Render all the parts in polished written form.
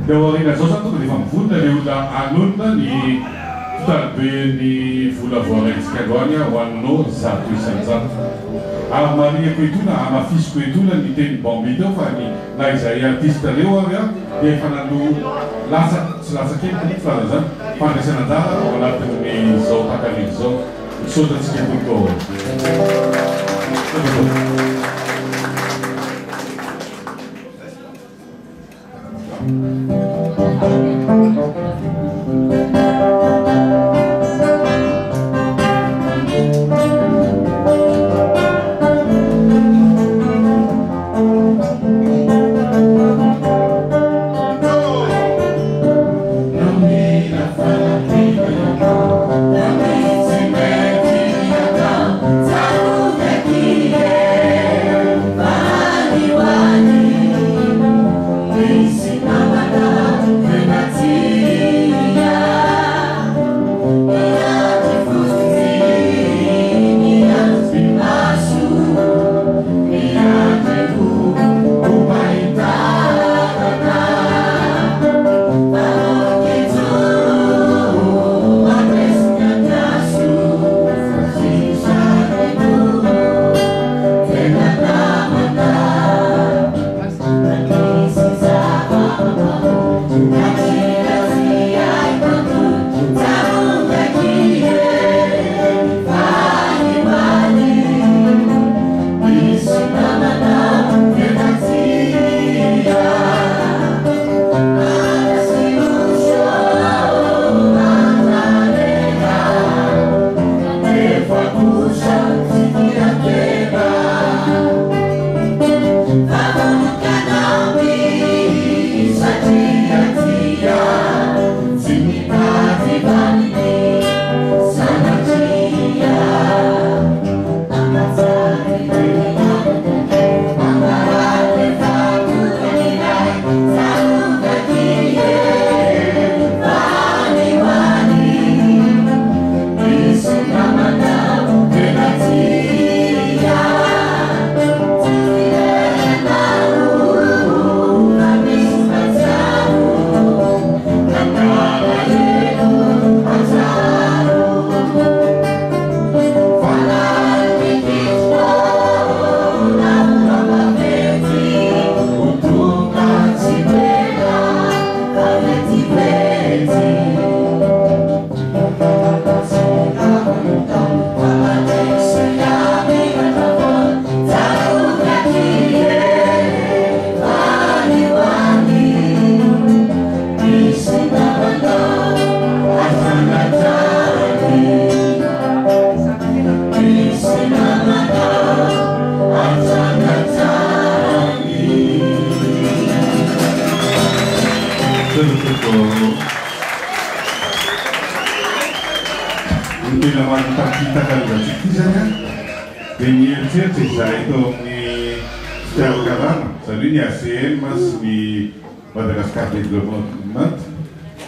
Teoriana zao zany tonga dia efa mivodona ilay olona anonona ny totalben'ny vola voaraintsika androany ho aminao zato isanjato. Ary mariako etona amafisiko etona ny teny Bambi teo fa na izay artiste reo ary dia efa nano lasa tsy lasa kely ny farana zany fandraisana anjara ao anatin'ny zao takaliky zao misaotratsika toko.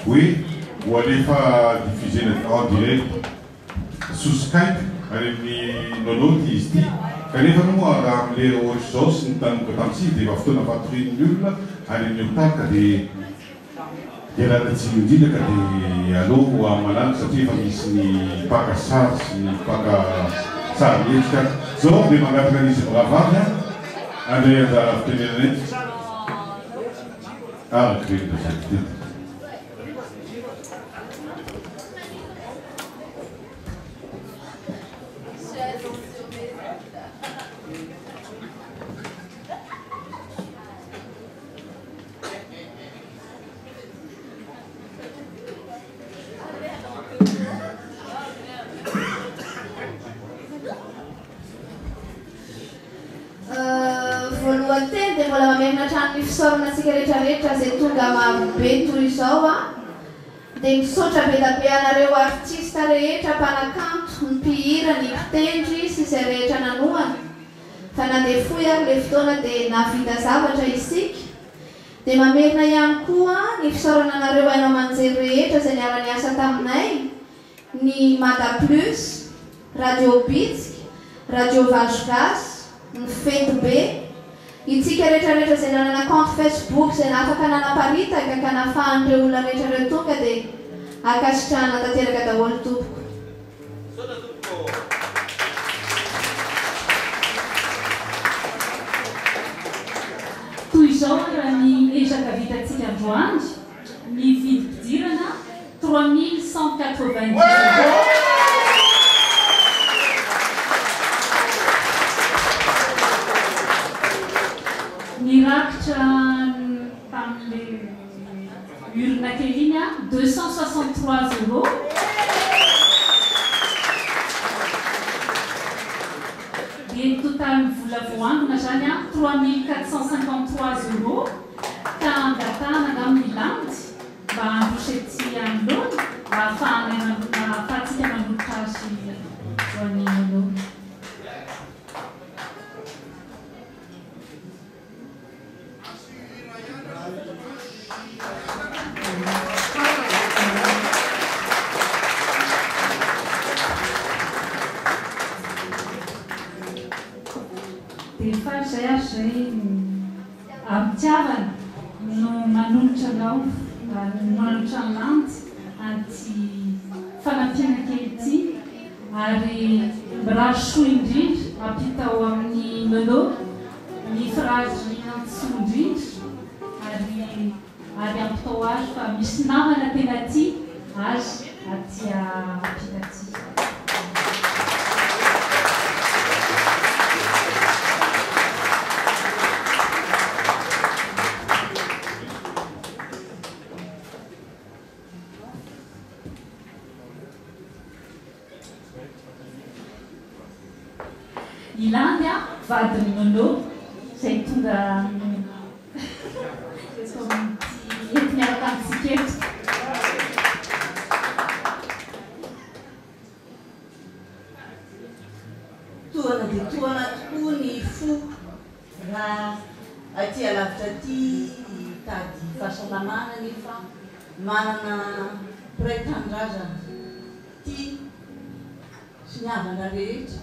Oui, ou aller faire diffuser en direct sur Skype avec nos ici. Quand il va nous ramener aux choses, nous avons comme si des fois on a pas pris nul, aller nous pas des la dit que des allo ou à malade, ça fait ni pas qu'à ça, ni pas qu'à ça, il y a so des magasins qui se bravent, aller à tenir ah, créer de cette fisaoranasika rehetrarehetra zay tonga marobe toy izao dia misaotra be artiste rehetra mpanakanto ny mpihira ny mpitendry sy izay rehetra nanohana fa nandeha foy ary le fotoana dia navita zavatra isika dia mamerina ihany koa ny fisaorananareo haino amanjery rehetra izay niara-niasa taminay ny Mada Plus, Radio Bitsika, Radio Vazgasy, ny Fety Be Itsika rehetrarehetra izay nanana compte Facebook izay afaka nanaparitaka ka nafahan'ireo olona rehetrareo tonga dia akasitrahana tanteraka daholo tompoko. Toy izao raha ny ezaka vitantsika androany ny vidim-pidirana 3190 €. Mirakitra tamin'le urina kely iny 263 €. Dia ny total vola voangona zany 3453 €. Ka angatahana amin'ny landy mba handrosety anoloana ahafahantsika manolotra azy ho an'ny nolona. Rehefa izay azy zay amitiavana no manolotra anao manolotra ny landy anty fanampiana kely ity ary raha soa indrindra ampita ao amin'ny melo ny frazy soa indrindra ary ampitao azy fa misy namana tena tia azy aty ampita ty. Ilandy vadiny melo izay tonga ety miaraka amintsika eto. Tohana dia tohana tokoa ny fo raha aty alavitra aty tady fahasalamana nefa manana piray-tanindrazana ty sy ny havana rehetra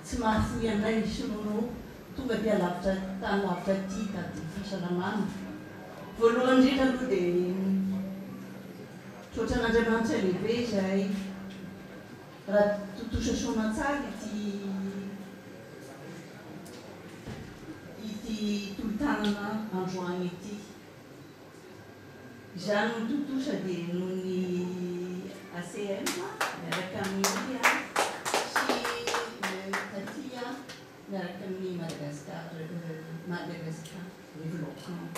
tsy mahafoy andray sonono tonga dia lavitra tany lavitra ty tady fahasalamana. Voalohany indrindra aloha dia tsoatran'Andriamanitra lehibe izay raha totosasoana tsara ity tolo-tanana androany ity. Izany no totosa dia noho ny ACM miaraka amin'ny sy tatia miaraka amin'ny Madagascar développement.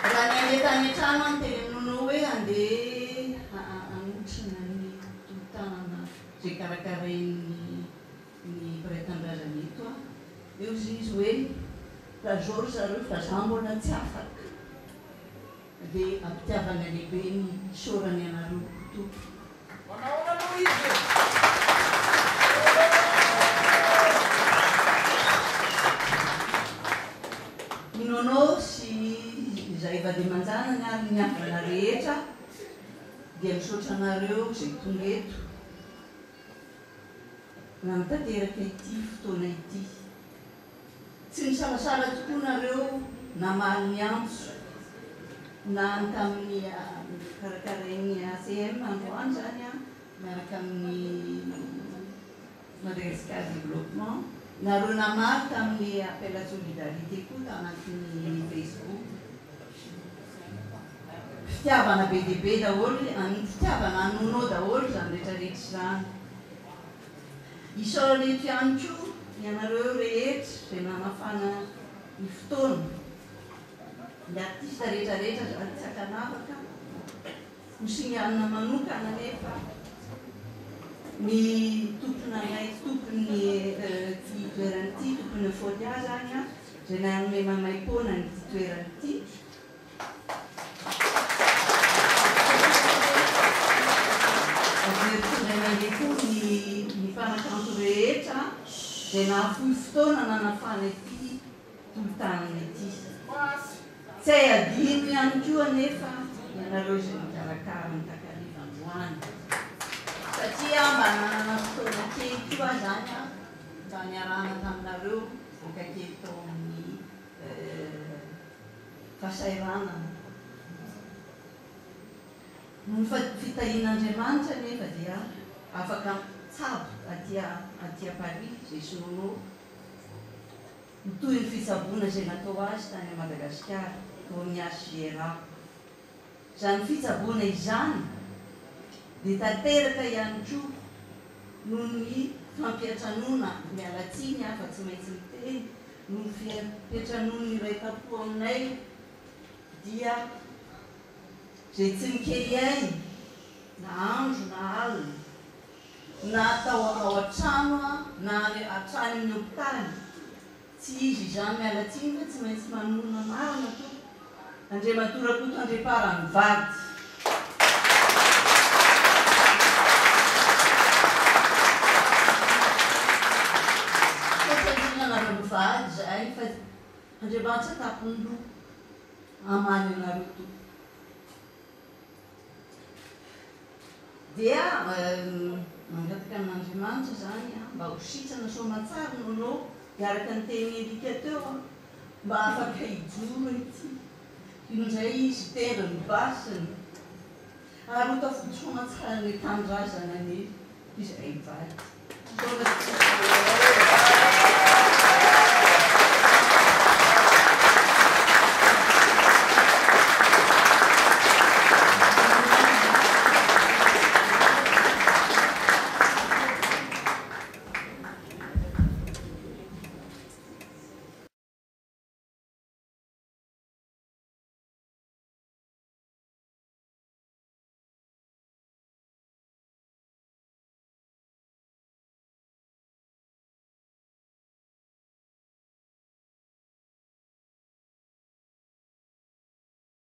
Raha ny andeha tany an-trano any tena nono hoe andeha anotrina ny tolo-tanana izay karakarain'ny piray-tanindrazana eto eo izy hoe razory zareo fa za mbola tsy afaka dia ampitiavana lehibe ny sorany anareo tompo. Nono sy izay vady aman-janany ary ny havana rehetra dia misaotra anareo izay tonga eto na mitateraka ity fotoana ity. Tsy nisalasala tokoa nareo namaly ny antso na tamin'ny karakarain'ny ACM androany zany miaraka amin'ny Madagascar développement. Nareo namaly tamin'ny appel à solidarité koa tanatin'ny Facebook. Fitiavana be dia be daholo, fitiavana anono daholo zany rehetrarehetra zany. Isaora eto ihany koa ianareo rehetra izay manafana ny fotoana ny artista rehetrarehetra zany tsy akanavaka mosinganina manokana nefa ny tomponanay tompony ty toerany ty tompony Folia zany izay nanome mamaim-poana ny ty toerany ty. Avertinaina ndeha koa ny mpanakanto rehetra izay nahafohy fotoana nanafana ity tolo-tanana ity. Tsy hay adino ihany koa anefa ianareo izay mikarakara ny takariva androany satria mba nanana fotoana kely koa zany taniarana taminareo boka keto amin'ny fahasairana. Ny fitahian'Andriamanitra nefa dia afaka tsabo atya Paris zay sonono toy ny fitsaboana izay natao azy tany Madagasikara tao amin'ny ACRA. Izany fitsaboana izany dia tanteraka ihany koa noho ny fampiatranona mialatsiny fa tsy maintsy miteny noho ny fampiatranona ny raitapo aminay dia zay tsy mikehy na andro na alina na atao ao an-trano na hatrany amin'ny hopitaly tsy izy izany mialatsiny fa tsy maintsy manona marina to Andriamantorakoto andreparany vady. Vady zay fa Andriamanitra tapony loha amany anareo to. Dia mangataka amin'Andriamanitra zany mba ho sitrana soamatsara nonao miaraka ny teny Erika teo mba afaka hijoro ity inondray izy tera ny basiny ary ho tafody soamatsara ny tanindrazana ny izay vady.